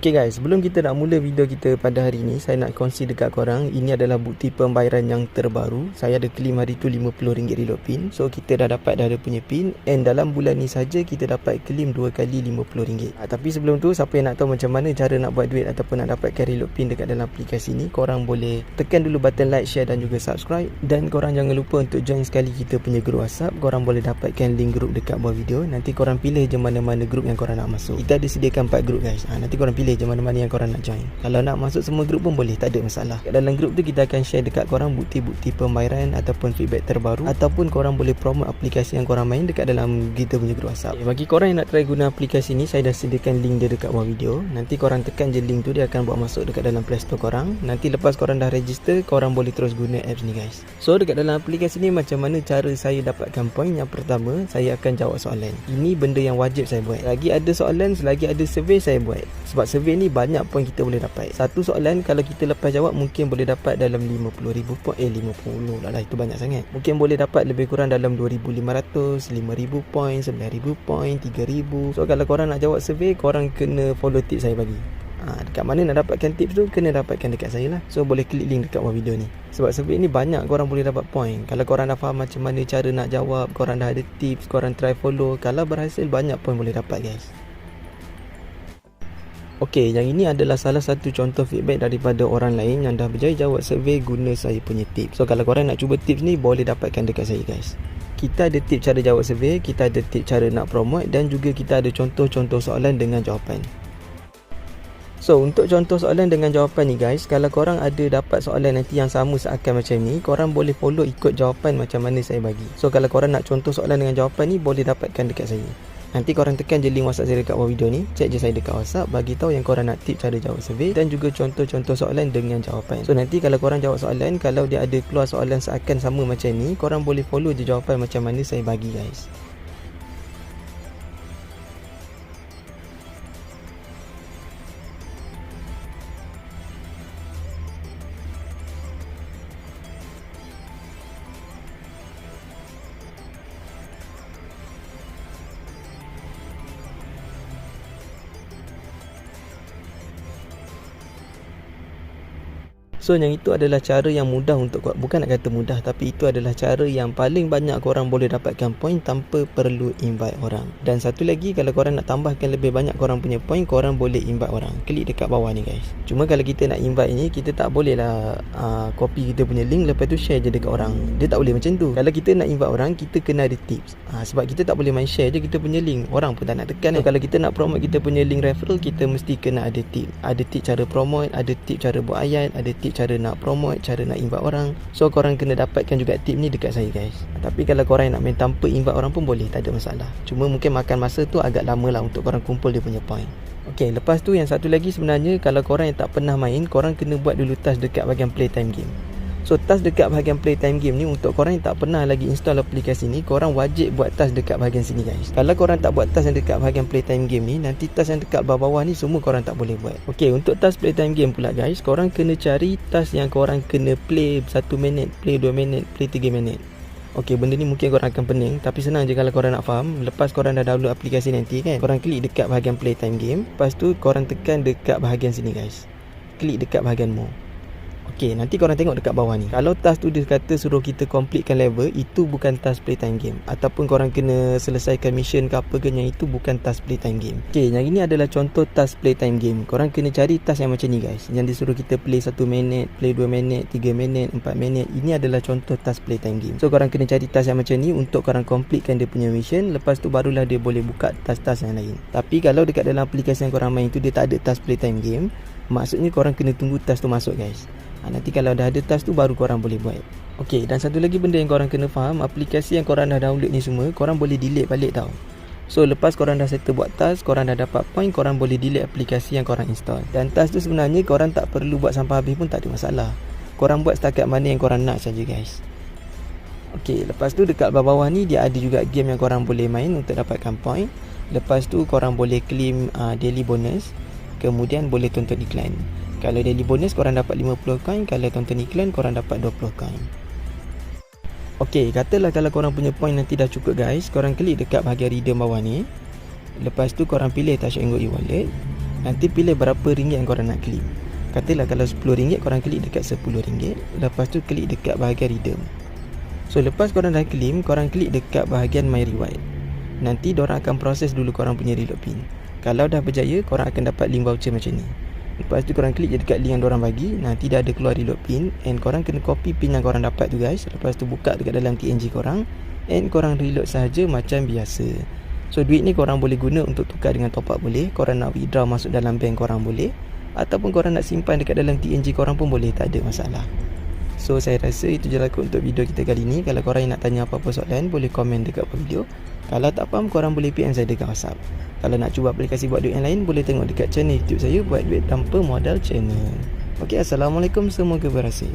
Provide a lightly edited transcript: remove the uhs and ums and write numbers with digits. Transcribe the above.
Okay guys, sebelum kita nak mula video kita pada hari ni, saya nak kongsi dekat korang. Ini adalah bukti pembayaran yang terbaru. Saya ada claim hari tu RM50 reload pin. So kita dah ada punya pin. And dalam bulan ni saja kita dapat claim 2 kali RM50. Tapi sebelum tu, siapa yang nak tahu macam mana cara nak buat duit ataupun nak dapatkan reload pin dekat dalam aplikasi ni, korang boleh tekan dulu button like, share dan juga subscribe. Dan korang jangan lupa untuk join sekali kita punya group WhatsApp. Korang boleh dapatkan link group dekat bawah video. Nanti korang pilih je mana-mana group yang korang nak masuk. Kita ada sediakan 4 group guys. Nanti korang pilih je mana-mana yang korang nak join. Kalau nak masuk semua grup pun boleh, tak ada masalah. Kat dalam grup tu kita akan share dekat korang bukti-bukti pembayaran ataupun feedback terbaru, ataupun korang boleh promote aplikasi yang korang main dekat dalam kita punya grup WhatsApp. Bagi korang yang nak try guna aplikasi ni, saya dah sediakan link dia dekat bawah video. Nanti korang tekan je link tu, dia akan buat masuk dekat dalam Play Store korang. Nanti lepas korang dah register, korang boleh terus guna apps ni guys. So dekat dalam aplikasi ni, macam mana cara saya dapatkan point? Yang pertama, saya akan jawab soalan. Ini benda yang wajib saya buat. Lagi ada soalan, selagi ada survey saya buat. Sebab survey ni banyak point kita boleh dapat. Satu soalan kalau kita lepas jawab mungkin boleh dapat dalam 50,000 point. 50 lah, itu banyak sangat. Mungkin boleh dapat lebih kurang dalam 2,500, 5,000 point, 9,000 point, 3,000. So kalau korang nak jawab survey, korang kena follow tips saya bagi. Dekat mana nak dapatkan tips tu, kena dapatkan dekat saya lah. So boleh klik link dekat bawah video ni. Sebab survey ni banyak korang boleh dapat point. Kalau korang dah faham macam mana cara nak jawab, korang dah ada tips, korang try follow, kalau berhasil banyak point boleh dapat guys. Okey, yang ini adalah salah satu contoh feedback daripada orang lain yang dah berjaya jawab survey guna saya punya tips. So kalau korang nak cuba tips ni, boleh dapatkan dekat saya guys. Kita ada tips cara jawab survey, kita ada tips cara nak promote, dan juga kita ada contoh-contoh soalan dengan jawapan. So untuk contoh soalan dengan jawapan ni guys, kalau korang ada dapat soalan nanti yang sama seakan macam ni, korang boleh follow ikut jawapan macam mana saya bagi. So kalau korang nak contoh soalan dengan jawapan ni, boleh dapatkan dekat saya. Nanti korang tekan je link WhatsApp saya dekat bawah video ni. Cek je saya dekat WhatsApp, bagi tahu yang korang nak tip cara jawab survey dan juga contoh-contoh soalan dengan jawapan. So nanti kalau korang jawab soalan, kalau dia ada keluar soalan seakan sama macam ni, korang boleh follow je jawapan macam mana saya bagi guys. So yang itu adalah cara yang mudah untuk, bukan nak kata mudah, tapi itu adalah cara yang paling banyak korang boleh dapatkan point tanpa perlu invite orang. Dan satu lagi, kalau korang nak tambahkan lebih banyak korang punya point, korang boleh invite orang. Klik dekat bawah ni guys. Cuma kalau kita nak invite ni, kita tak boleh lah copy kita punya link lepas tu share je dekat orang. Dia tak boleh macam tu. Kalau kita nak invite orang, kita kena ada tips. Sebab kita tak boleh main share je kita punya link, orang pun tak nak tekan. So, kalau kita nak promote kita punya link referral, kita mesti kena ada tips. Ada tips cara promote, ada tips cara buat ayat, ada tips cara nak promote, cara nak invite orang. So korang kena dapatkan juga tip ni dekat saya guys. Tapi kalau korang nak main tanpa invite orang pun boleh, tak ada masalah. Cuma mungkin makan masa tu agak lama lah untuk korang kumpul dia punya point. Okey, lepas tu yang satu lagi sebenarnya, kalau korang yang tak pernah main, korang kena buat dulu task dekat bahagian playtime game. So task dekat bahagian playtime game ni, untuk korang yang tak pernah lagi install aplikasi ni, korang wajib buat task dekat bahagian sini guys. Kalau korang tak buat task yang dekat bahagian playtime game ni, nanti task yang dekat bawah-bawah ni semua korang tak boleh buat. Okey, untuk task playtime game pula guys, korang kena cari task yang korang kena play 1 minit, play 2 minit, play 3 minit. Okey, benda ni mungkin korang akan pening, tapi senang je kalau korang nak faham. Lepas korang dah download aplikasi nanti kan, korang klik dekat bahagian playtime game. Lepas tu korang tekan dekat bahagian sini guys. Klik dekat bahagian more. Okey, nanti korang tengok dekat bawah ni. Kalau task tu dia kata suruh kita completekan level, itu bukan task playtime game. Ataupun korang kena selesaikan mission ke apa ke, yang itu bukan task playtime game. Okey, yang ini adalah contoh task playtime game. Korang kena cari task yang macam ni guys, yang disuruh kita play 1 minit, play 2 minit, 3 minit, 4 minit. Ini adalah contoh task playtime game. So korang kena cari task yang macam ni untuk korang completekan dia punya mission. Lepas tu barulah dia boleh buka task-task yang lain. Tapi kalau dekat dalam aplikasi yang korang main tu dia tak ada task playtime game, maksudnya korang kena tunggu task tu masuk guys. Nanti kalau dah ada task tu, baru korang boleh buat. Okey, dan satu lagi benda yang korang kena faham, aplikasi yang korang dah download ni semua, korang boleh delete balik tau. So lepas korang dah settle buat task, korang dah dapat point, korang boleh delete aplikasi yang korang install. Dan task tu sebenarnya korang tak perlu buat sampai habis pun tak ada masalah. Korang buat setakat mana yang korang nak saja guys. Okey, lepas tu dekat bawah-bawah ni dia ada juga game yang korang boleh main untuk dapatkan point. Lepas tu korang boleh claim daily bonus. Kemudian boleh tonton iklan. Kalau daily bonus korang dapat 50 coin, kalau tonton iklan korang dapat 20 coin. Okey, katalah kalau korang punya point nanti dah cukup guys, korang klik dekat bahagian redeem bawah ni. Lepas tu korang pilih Touch and Go e-wallet. Nanti pilih berapa ringgit yang korang nak claim. Katalah kalau RM10 korang klik dekat RM10. Lepas tu klik dekat bahagian redeem. So lepas korang dah claim, korang klik dekat bahagian my reward. Nanti diorang akan proses dulu korang punya reload pin. Kalau dah berjaya, korang akan dapat link voucher macam ni. Lepas tu korang klik je dekat link yang diorang bagi. Nanti dah ada keluar reload pin. And korang kena copy pin yang korang dapat tu guys. Lepas tu buka dekat dalam TNG korang. And korang reload sahaja macam biasa. So duit ni korang boleh guna untuk tukar dengan top up boleh. Korang nak withdraw masuk dalam bank korang boleh. Ataupun korang nak simpan dekat dalam TNG korang pun boleh, tak ada masalah. So saya rasa itu je lah untuk video kita kali ni. Kalau korang nak tanya apa-apa soalan, boleh komen dekat video. Kalau tak faham, korang boleh PM saya dekat WhatsApp. Kalau nak cuba aplikasi buat duit yang lain, boleh tengok dekat channel YouTube saya, Buat Duit Tanpa Modal Channel. Okey, Assalamualaikum, semoga berhasil.